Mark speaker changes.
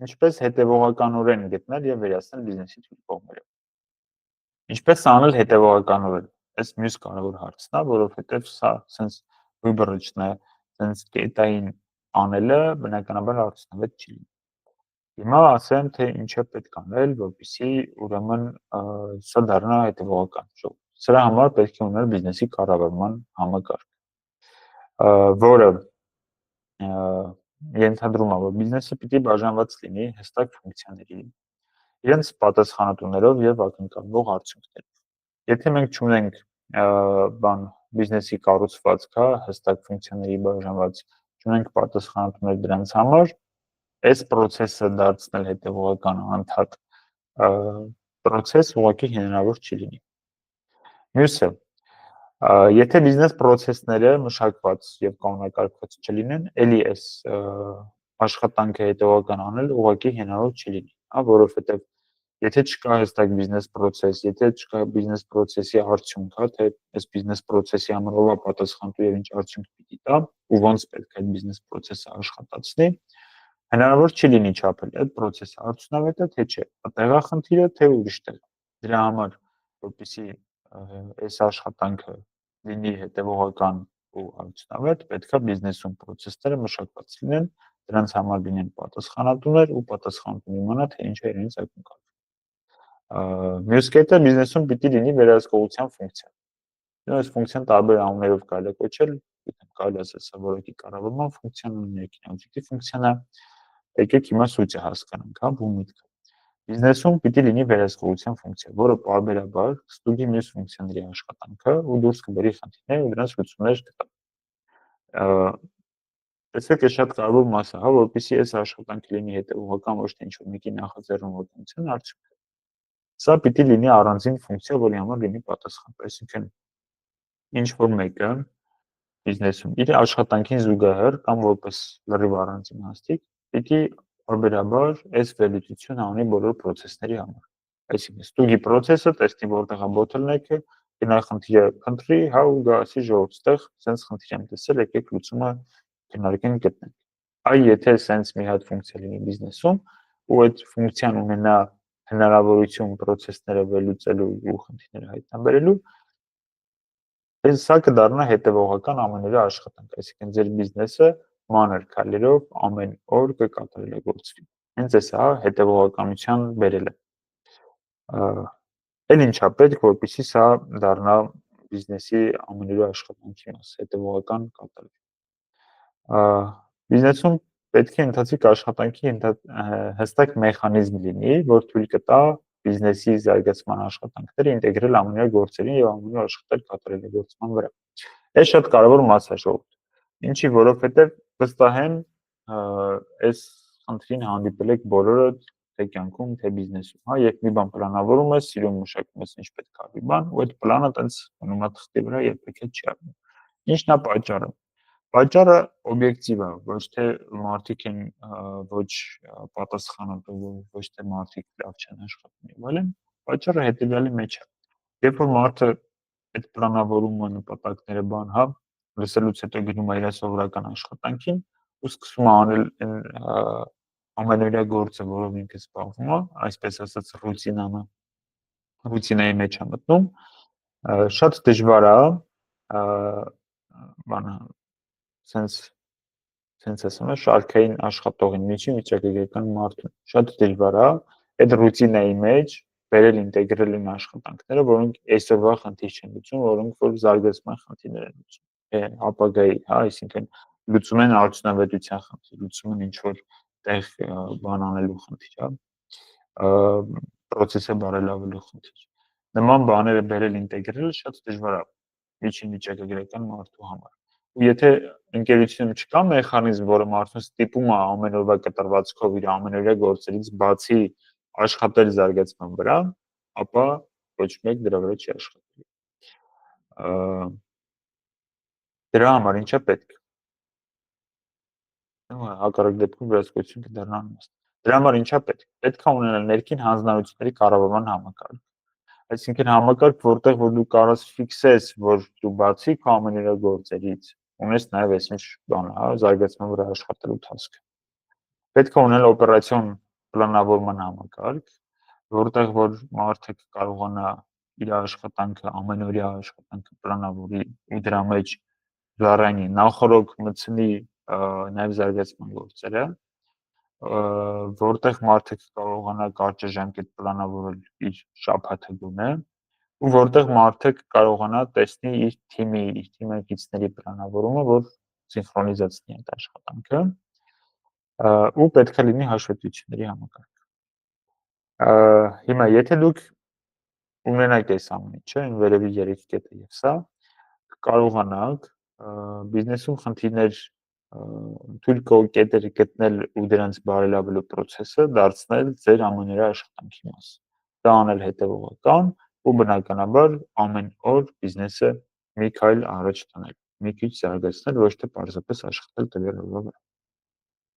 Speaker 1: Ինչպես հետևողականորեն գտնել եւ վերացնել բիզնեսի թույլ կողմերը։ Ինչպես անել հետևողականորեն։ Այս մյուս կարևոր հարցն է, որովհետեւ սա sense վիբրիչն է, sense կետային անելը բնականաբար արդյունավետ չի լինի։ Հիմա ասեմ, թե ինչ է պետք անել, որպեսզի ուրեմն սա դառնա հետևողական շոու։ Սրա համար պետք է ունենալ բիզնեսի կառավարման համակարգ, որը ենթադրում է, որ բիզնեսը պիտի բաժանված լինի հստակ ֆունկցիաների, իրենց պատասխանատուներով եւ ակնկալվող արդյունքներով։ Եթե մենք չունենք բիզնեսի կառուցվածքը հստակ ֆունկցիաների բաժանված, չունենք պատասխանատուներ դրանց համար, այս process-ը դարձնել հետևողական անդադ process ուղղակի հնարավոր չի լինի։ Մյուսը, եթե բիզնես process-ները մշակված եւ կանոնակարգված չլինեն, ելի էս աշխատանքը հետևողական անել ուղղակի հնարավոր չի լինի, որովհետեւ եթե չկա հստակ բիզնես process, եթե չկա բիզնես process-ի արդյունք, թե այս բիզնես process-ի համար ով է պատասխանատու եւ ինչ արդյունք պիտի տա, ու ոնց պետք է այդ բիզնես process-ը աշխատացնի, հնարավոր չի լինի չափել այդ process-ը արդյունավետ է թե չէ, տեղա խնդիրը թե ուրիշտեղ։ Դրա համար, որպեսզի այս աշխատանքը լինի հետևողական ու արդյունավետ, պետք է բիզնեսում process-ները մշակված լինեն, դրանց համար լինեն պատասխանատուներ ու պատասխանատուն իմանա, թե ինչ է իրենց ակնկալվում։ Մյուս կետը բիզնեսում պիտի լինի վերահսկողության ֆունկցիա։ Այս ֆունկցիան տարբեր անուններով կարելի է կոչել, կարելի է ասել սա որակի կառավարման ֆունկցիան, ներքին օբյեկտիվ ֆունկցիան է։ Եկեք հիմա սուճը հասկանանք, բու միտքը։ Բիզնեսում պիտի լինի վերահսկողության ֆունկցիա, որը պարբերաբար ստուգի մյուս ֆունկցիաների աշխատանքը ու դուրս կբերի խնդիրներ ու դրանց լուծումներ կտա։ Տեսեք, այս շատ կարևոր մաս է, որպեսզի այս աշխատանքը լինի հետևողական, ոչ թե ինչ-որ մեկի նախաձեռնության արդյունքը։ Սա պիտի լինի առանձին ֆունկցիա, որի համար լինի պատասխան, այսինքն ինչ-որ մեկը բիզնեսում իր աշխատանքին զուգահեռ կամ որպես լրիվ առանձին հաստիկ պիտի պարբերաբար այս վերլուծությունը անի բոլոր process-ների համար։ Այսինքն ստուգի process-ը, տեսնի որտեղ է bottleneck-ը, գնա խնդիրը փնտրի, հա ու գա ասի ժողովուրդ, ստեղ sense խնդիր եմ տեսել, եկեք լուծումը քննարկենք գտնենք։ Այ եթե sense մի հատ ֆունկցիա լինի բիզնեսում, ու այդ ֆունկցիան ունենա հնարավորություն process-ները վերլուծելու ու խնդիրները հայտնաբերելու, սա կդառնա հետևողական ամենօրյա աշխատանք, այսինքն ձեր բիզնեսը մանր քայլերով ամեն օր կկատարելագործվի։ Հենց էսա հետևողականության բերելը։ Էլ ինչա պետք, որպեսզի սա դառնա բիզնեսի ամենօրյա աշխատանքի մաս, հետևողական կատարվի։ Բիզնեսում պետք է ընթացիկ աշխատանքի հստակ մեխանիզմ լինի, որ թույլ կտա բիզնեսի զարգացման աշխատանքները ինտեգրել ամենօրյա գործերին եւ ամենօրյա աշխատել կատարելագործման վրա։ Այս շատ կարևոր մաս է ժողովուրդ։ Ինչի, որովհետեւ վստահ եմ, այս խնդրին հանդիպել եք բոլորը թե կյանքում, թե բիզնեսում, հա, երբ մի բան պլանավորում ես, սիրուն մշակում ես ինչ պետք է արվի բան, ու այդ պլանը տենց մնում է թղթի վրա երբեք չի արվում։ Ինչն է պատճառը։ Պատճառը օբյեկտիվ է, ոչ թե մարդիկ են ոչ պատասխանատու, ոչ թե մարդիկ լավ չեն աշխատում եւ այլն, պատճառը հետեւյալի մեջ է։ Երբ որ մարդը այդ պլանավորումը, նպատակները բան, հա, լսելուց հետո գնում է իր սովորական աշխատանքին ու սկսում է անել ամենօրյա գործը, որով ինքը զբաղվում է, այսպես ասած ռուտինայի մեջ է մտնում, շատ դժվար է բանը sense ասում է շարքային աշխատողին, միջին վիճակագրական մարդուն, շատ դժվար է այդ ռուտինայի մեջ բերել ինտեգրել են աշխատանքները, որոնք այսօրվա խնդիր չեն լուծում, որոնք որ զարգացման խնդիրներ են լուծում, ապագայի, հա, այսինքն լուծում են արդյունավետության խնդիր, լուծում են ինչ-որ տեղ բան անելու խնդիր, հա, process-ը բարելավելու խնդիր։ Նման բաները բերել ինտեգրել շատ դժվար է միջին վիճակագրական մարդու համար։ Ու եթե ընկերությունում չկա մեխանիզմ, որը մարդուն ստիպում է ամեն օրվա կտրվածքով իր ամենօրյա գործերից բացի աշխատել զարգացման վրա, ապա ոչ մեկ դրա վրա չի աշխատելու։ Դրա համար ինչա պետք։ Հակառակ դեպքում վերահսկողություն կդառնա անիմաստ։ Դրա համար ինչա պետք։ Պետք է ունենալ ներքին հանձնարարությունների կառավարման համակարգ։ Այսինքն համակարգ, որտեղ որ դու կարաս ֆիքսես, որ դու բացի քո ամենօրյա գործերից ունես նաև այսինչ բան, հա, զարգացման վրա աշխատելու task։ Պետք է ունենալ օպերացիոն պլանավորման համակարգ, որտեղ որ մարդը կարողանա իր աշխատանքը, ամենօրյա աշխատանքը պլանավորի ու դրա մեջ զառանի նախորոք մտցնի նաև զարգացման գործերը, որտեղ մարդը կարողանա կարճաժամկետ պլանավորել իր շաբաթը գոնե, ու որտեղ մարդը կարողանա տեսնի իր թիմակիցների պլանավորումը, որ սինխրոնիզացնի այդ աշխատանքը, ու պետք է լինի հաշվետվությունների համակարգ։ Հիմա եթե դուք ունենաք այս ամեն ինչը, վերևի 3 կետը եւ սա, կարողանաք բիզնեսում խնդիրներ թույլ կետեր գտնել ու դրանց բարելավելու process-ը դարձնել ձեր ամենօրյա աշխատանքի մաս։ Դա անել հետևողական ու բնականաբար ամեն օր բիզնեսը մի քայլ առաջ տանել, մի քիչ զարգացնել, ոչ թե պարզապես աշխատել տվյալ օրվա վրա։